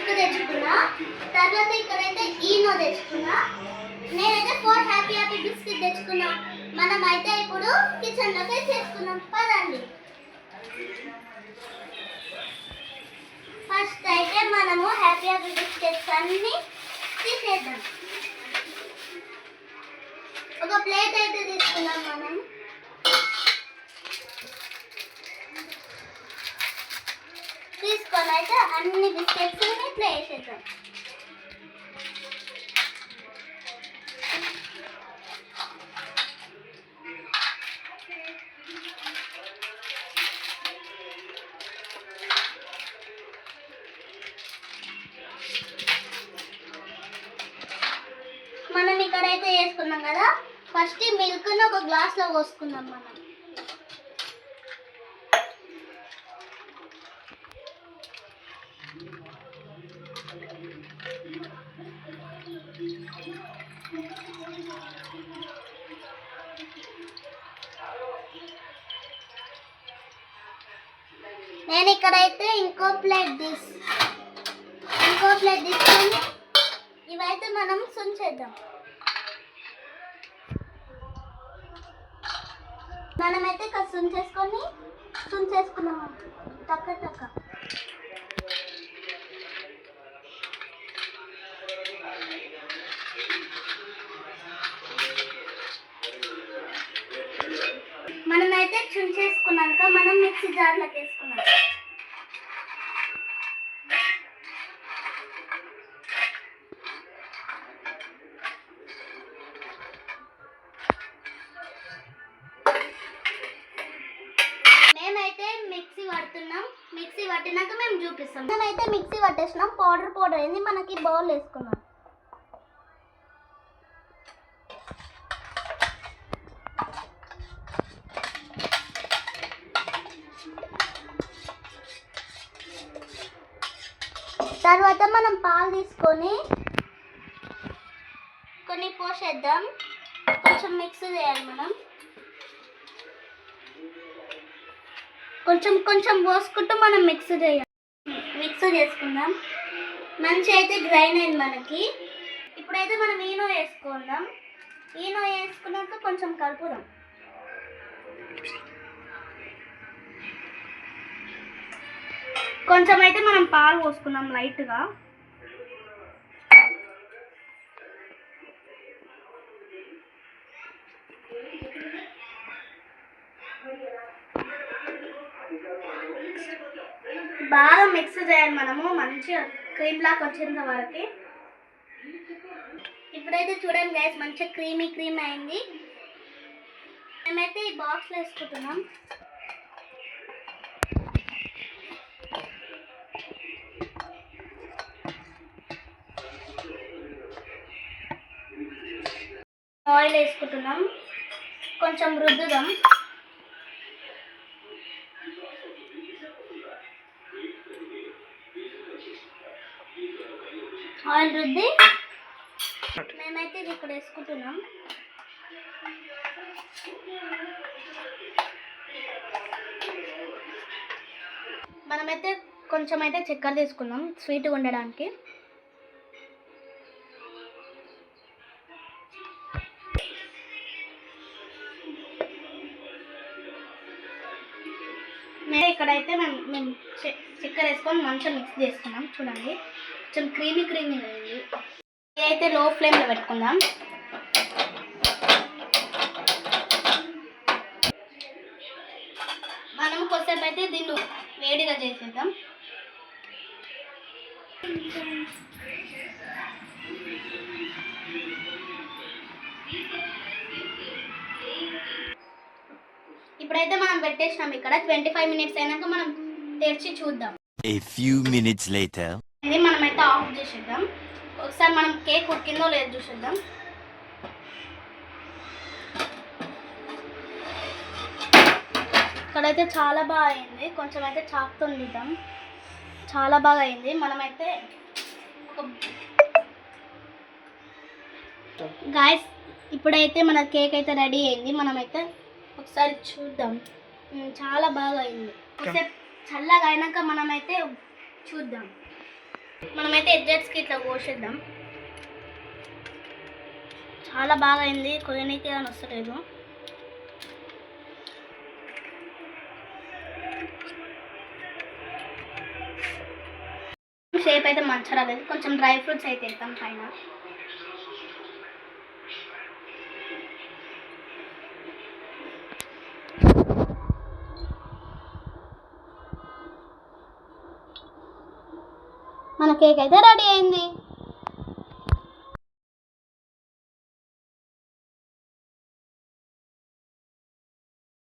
Milk తెచ్చుకున్నా. తర్వాత ఇక్కడైతే ఈనో తెచ్చుకున్నా. నేనైతే 4 హ్యాపీ బిస్కెట్ తెచ్చుకున్నా. మనం అయితే ఇప్పుడు కిచెన్లోకి చేసుకున్నాం. పదండి. ఫస్ట్ అయితే మనము హ్యాపీ బిస్కెట్స్ అన్ని తీసేద్దాం. ఒక ప్లేట్ అయితే తీసుకున్నాం. మనం తీసుకొని అయితే అన్ని బిస్కెట్స్ ఇట్లా వేసేద్దాం. మనం ఇక్కడైతే వేసుకున్నాం కదా. ఫస్ట్ మిల్క్ని ఒక గ్లాస్లో పోసుకుందాం. మనం నేను ఇక్కడైతే ఇంకో ప్లేట్ తీసుకొని ఇవైతే మనం సుంచేద్దాం. మనమైతే ఇక్కడ సుంచేసుకున్నాం. టక్క మనమైతే చుంచేసుకున్నాక మనం మిక్సీ జార్లోకి వేసుకున్నాం. మేమైతే మిక్సీ పట్టినాక మేము చూపిస్తాం. మేమైతే మిక్సీ పట్టేసినాం. పౌడర్ అయింది. మనకి బౌల్ వేసుకున్నాం. తర్వాత మనం పాలు తీసుకొని కొన్ని పోసేద్దాం. కొంచెం మిక్స్ చేయాలి. మనం కొంచెం పోసుకుంటూ మనం మిక్స్ చేసుకుందాం. మంచి అయితే గ్రైండ్ అయింది మనకి. ఇప్పుడైతే మనం ఈనో వేసుకుందాం. ఈనో వేసుకున్నాక కొంచెం కలుపుదాం. కొంచెం అయితే మనం పాలు పోసుకున్నాం లైట్గా. బాగా మిక్స్ చేయాలి. మనము మంచిగా క్రీమ్ లాగా వచ్చేంత వరకు. ఇప్పుడైతే చూడండి గైస్, మంచిగా క్రీమీ అయింది. మేమైతే ఈ బాక్స్లో వేసుకుంటున్నాం. ఆయిల్ వేసుకుంటున్నాం. కొంచెం రుద్దుదాం. ఆయిల్ రుద్ది మేమైతే ఇది ఇక్కడ వేసుకుంటున్నాం. మనమైతే కొంచెం అయితే చక్కెర తీసుకున్నాం స్వీట్గా ఉండడానికి. ఇక్కడైతే మేము చక్కెర వేసుకొని మంచిగా మిక్స్ చేసుకున్నాం. చూడండి కొంచెం క్రీమీ అయింది. ఇదైతే లో ఫ్లేమ్లో పెట్టుకుందాం. మనం కొద్దిసేపు అయితే దీన్ని వేడిగా చేసేద్దాం. ఇప్పుడైతే మనం పెట్టేసినాం. ఇక్కడ 25 minutes అయినాక మనం తెరిచి చూద్దాం. A few minutes later. ఇది మనమైతే ఆఫ్ చేసేద్దాం. ఒకసారి మనం కేక్ ఉడికిందో లేదో చూసేద్దాం. ఇక్కడైతే చాలా బాగా అయింది. కొంచెం అయితే చాకుతో తీద్దాం. చాలా బాగా అయింది. మనమైతే గాయస్ ఇప్పుడైతే మన కేక్ అయితే రెడీ అయింది. మనమైతే ఒకసారి చూద్దాం. చాలా బాగా అయింది. ఒకసారి చల్లగా అయినాక మనమైతే చూద్దాం. మనమైతే ఎడ్జెట్స్కి ఇట్లా కోసేద్దాం. చాలా బాగా అయింది, కొయ్యనీకి అని వస్తలేదు. షేప్ అయితే మంచిగా రాలేదు, కొంచెం డ్రై ఫ్రూట్స్ అయితే వేద్దాం పైన. మన కేక్ అయితే రెడీ అయింది.